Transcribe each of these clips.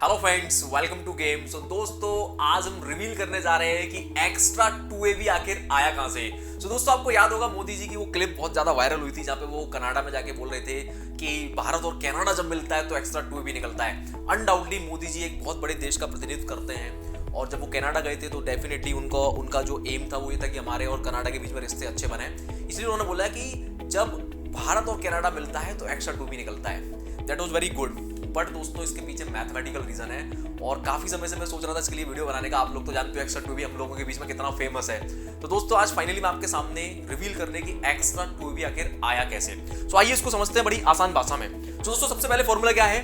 Hello friends, welcome to game. So दोस्तों, आज हम रिवील करने जा रहे हैं कि एक्स्ट्रा 2AB आखिर आया कहां से। सो दोस्तों, आपको याद होगा मोदी जी की वो क्लिप बहुत ज्यादा वायरल हुई थी जहां पे वो कनाडा में जाके बोल रहे थे कि भारत और कनाडा जब मिलता है तो एक्स्ट्रा 2AB निकलता है। अनडाउटली मोदी जी एक बहुत बड़े देश का प्रतिनिधित्व करते हैं और जब वो कनाडा गए थे तो डेफिनेटली उनका जो एम था वो ये था कि हमारे और कनाडा के बीच में रिश्ते अच्छे बने। इसलिए उन्होंने बोला कि जब भारत और कनाडा मिलता है तो एक्स्ट्रा 2AB निकलता है। That was very good. But दोस्तों, इसके पीछे मैथमेटिकल रीजन है और काफी समय से मैं सोच रहा था इसके लिए वीडियो बनाने का। आप लोग तो जानते हो एक्स्ट्रा 2AB हम लोगों के बीच में कितना फेमस है। तो दोस्तों, आज फाइनली मैं आपके सामने रिवील करने की एक्स्ट्रा 2AB आखिर आया कैसे। सो आइए इसको समझते हैं बड़ी आसान भाषा में। तो दोस्तों, सबसे पहले फॉर्मूला क्या है?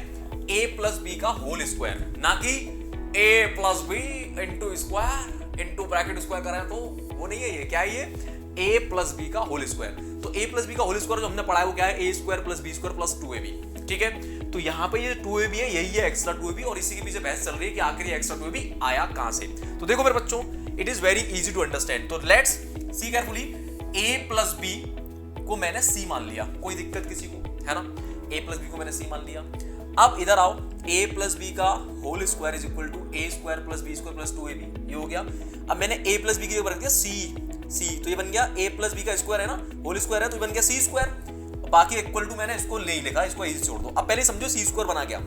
a+b का होल स्क्वायर, ना कि a+b into square into bracket square करें तो वो नहीं है। ये क्या है? ये a+b का होल स्क्वायर। तो a+b का होल स्क्वायर जो हमने पढ़ा है वो क्या है? a² + b² + 2ab। ठीक है, तो यहाँ पे ये 2AB है, यही है एक्स्ट्रा 2AB और इसी के पीछे बहस चल रही है कि आखिर ये एक्स्ट्रा 2AB आया कहां से। तो देखो मेरे बच्चों, it is very easy to understand. तो लेट्स सी केयरफुली। a+b को मैंने c मान लिया, कोई दिक्कत किसी को है ना? a+b को मैंने c मान लिया। अब इधर आओ, a+b का whole square is equal to a² + b² + 2ab। ये हो गया। अब मैंने a+b के ऊपर रख दिया c, तो ये बन गया a+b का स्क्वायर है ना, होल स्क्वायर है तो ये बन गया c²। बाकी इक्वल टू मैंने इसको नहीं लिखा, इसको इजी छोड़ दो। अब पहले समझो c² बना क्या।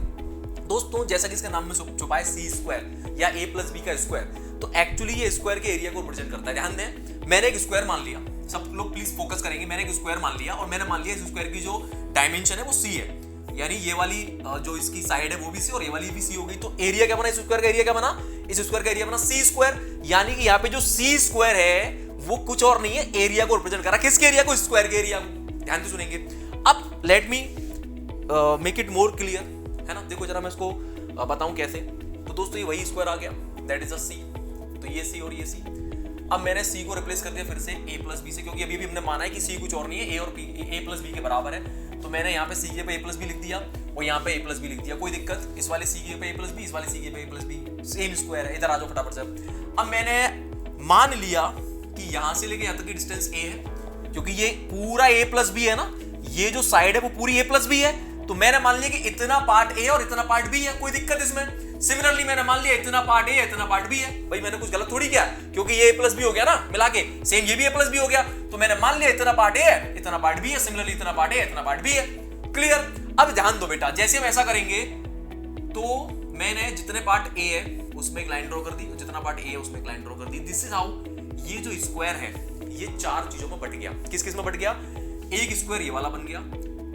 दोस्तों, जैसा कि इसके नाम में छुपा है c² या a+b का स्क्वायर, तो एक्चुअली ये स्क्वायर के एरिया को रिप्रेजेंट करता है। ध्यान दें, मैंने एक स्क्वायर मान लिया, सब लोग प्लीज फोकस करेंगे। मैंने एक स्क्वायर मान लिया और मैंने मान लिया इस स्क्वायर की जो डायमेंशन है वो c है, यानी ये वाली जो इसकी साइड है वो भी c और ये वाली भी c हो गई। तो एरिया क्या बना? इस स्क्वायर का एरिया क्या बना? इस स्क्वायर का एरिया बना c²। यानी कि यहाँ पे जो c² है वो कुछ और नहीं है, एरिया को रिप्रेजेंट कर रहा है। किसके एरिया को? स्क्वायर के एरिया को। ध्यान से सुनेंगे। अब let me make it more clear, है ना? देखो जरा मैं इसको बताऊं कैसे। तो दोस्तों, ये वही स्क्वायर आ गया, दैट इज अ c। तो ये c और ये c। अब मैंने c को रिप्लेस कर दिया फिर से a+b से, क्योंकि अभी भी हमने माना है कि c कुछ और नहीं है, a और a+b के बराबर है। तो मैंने यहाँ पे c के पे a+b लिख दिया और यहाँ पे a+b लिख दिया, कोई दिक्कत। इस वाले c के पे a+b, इस वाले c के पे a+b, सेम स्क्वायर है। इधर आ जाओ फटाफट से। अब मैंने मान लिया कि यहाँ से लेके यहाँ तक की डिस्टेंस a है, क्योंकि ये पूरा a+b है ना, ये जो साइड है वो पूरी a+b है। तो मैंने मान लिया कि इतना पार्ट a और इतना पार्ट b है, कोई दिक्कत इसमें। सिमिलरली मैंने मान लिया इतना पार्ट a है, इतना पार्ट b है। भाई मैंने कुछ गलत थोड़ी किया, क्योंकि ये a+b हो गया ना मिला के, सेम ये भी a+b हो गया। तो मैंने मान लिया इतना पार्ट a है, इतना पार्ट b है, सिमिलरली इतना पार्ट a है, इतना पार्ट b है। क्लियर? अब ध्यान दो बेटा, जैसे हम ऐसा करेंगे तो मैंने जितने पार्ट a है उसमें एक लाइन ड्रॉ कर दी, जितना पार्ट a है उसमें एक लाइन ड्रॉ कर दी। दिस इज हाउ ये जो स्क्वायर है ये चार चीजों में बट गया। किस किस में बट गया? एक स्क्वायर ये वाला बन गया,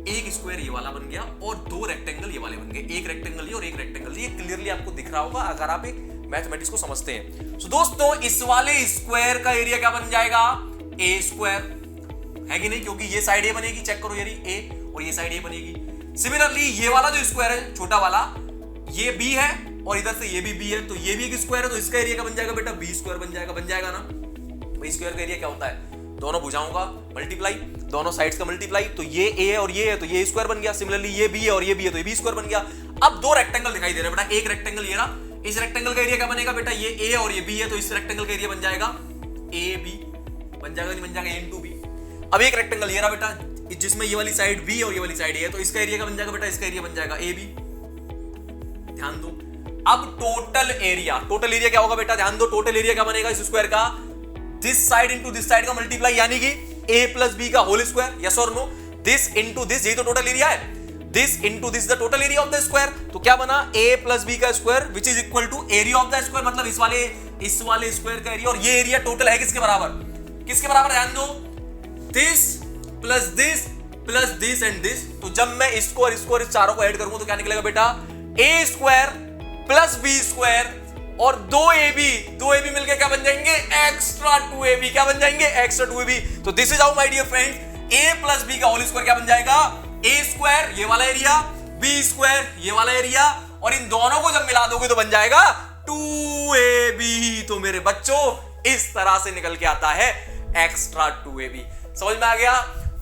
एक स्क्वायर ये वाला बन गया और दो रेक्टेंगल ये वाले बन गए। एक रेक्टेंगल ये और एक रेक्टेंगल ये। क्लियरली आपको दिख रहा होगा अगर आप एक मैथमेटिक्स को समझते हैं। सो दोस्तों, इस वाले स्क्वायर का एरिया क्या बन जाएगा? a² है कि नहीं? क्योंकि ये साइड a बनेगी, चेक करो यारी, a और ये साइड a बनेगी। सिमिलरली ये वाला जो स्क्वायर है छोटा वाला, ये b है और इधर से ये भी b है, तो ये भी एक स्क्वायर है। तो इसका एरिया क्या बन जाएगा बेटा? b² बन जाएगा ना। भाई स्क्वायर का एरिया क्या होता है? दोनों भुजाओं का मल्टीप्लाई, दोनों साइड्स का मल्टीप्लाई। तो ये a है और ये है तो ये स्क्वायर बन गया। सिमिलरली ये b है और ये b है तो ये b² बन गया। अब दो रेक्टेंगल दिखाई दे रहे हैं बेटा। एक रेक्टेंगल ये रहा, इस रेक्टेंगल का एरिया क्या बनेगा बेटा? ये a और ये b है तो इस रेक्टेंगल का एरिया बन जाएगा ab। बन जाएगा नहीं? बन जाएगा a × b। अब एक रेक्टेंगल ये रहा बेटा, जिसमें ये वाली साइड b और ये वाली साइड a है तो इसका एरिया क्या बन जाएगा बेटा? इसका एरिया बन जाएगा ab। ध्यान दो। अब टोटल एरिया क्या होगा बेटा? ध्यान दो, टोटल एरिया क्या बनेगा इस स्क्वायर का? This side into this side का मल्टीप्लाई, यानी कि a+b का होल स्क्वायर। यस और नो? दिस इंटू दिस, यही तो टोटल एरिया है। This into this the total area of the square. तो क्या बना? a+b का square which is equal to area of the square, मतलब इस वाले स्क्वायर का एरिया। और ये एरिया टोटल है किसके बराबर? किसके बराबर? ध्यान दो, this plus this plus this and this. तो जब मैं इसको और इसको और इस चारों को ऐड करूंगा तो क्या निकलेगा बेटा? a² + b² और 2ab मिलकर क्या बन जाएंगे? Extra 2ab। क्या बन जाएंगे? Extra 2ab। तो this is how my dear friends, a+b का होल स्क्वायर क्या बन जाएगा? a² ये वाला एरिया, b² ये वाला एरिया, और इन दोनों को जब मिला दोगे तो बन जाएगा 2ab। तो मेरे बच्चों, इस तरह से निकल के आता है एक्स्ट्रा 2ab। समझ में आ गया?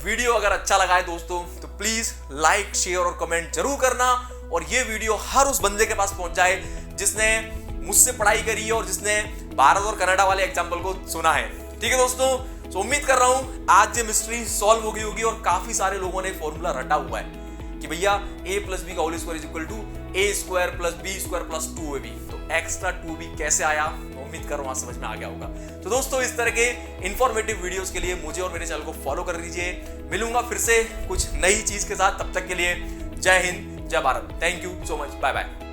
वीडियो अगर अच्छा लगा है दोस्तों तो प्लीज लाइक, शेयर और कमेंट जरूर करना, और ये वीडियो हर उस बंदे के पास पहुंच जाए जिसने मुझसे पढ़ाई करी है और जिसने भारत और कनाडा वाले एग्जाम्पल को सुना है। ठीक है दोस्तों, तो उम्मीद कर रहा हूं आज ये मिस्ट्री सॉल्व हो गई होगी और काफी सारे लोगों ने फॉर्मूला रटा हुआ है कि भैया a+b का whole square is equal to a square plus b square plus 2ab, तो एक्स्ट्रा 2ab कैसे आया, उम्मीद कर रहा हूं समझ में आ गया होगा। तो दोस्तों इस तरह के इंफॉर्मेटिव वीडियोस के लिए मुझे और मेरे चैनल को फॉलो कर लीजिए। मिलूंगा फिर से कुछ नई चीज के साथ, तब तक के लिए जय हिंद जय Bharat. Thank you so much, bye bye.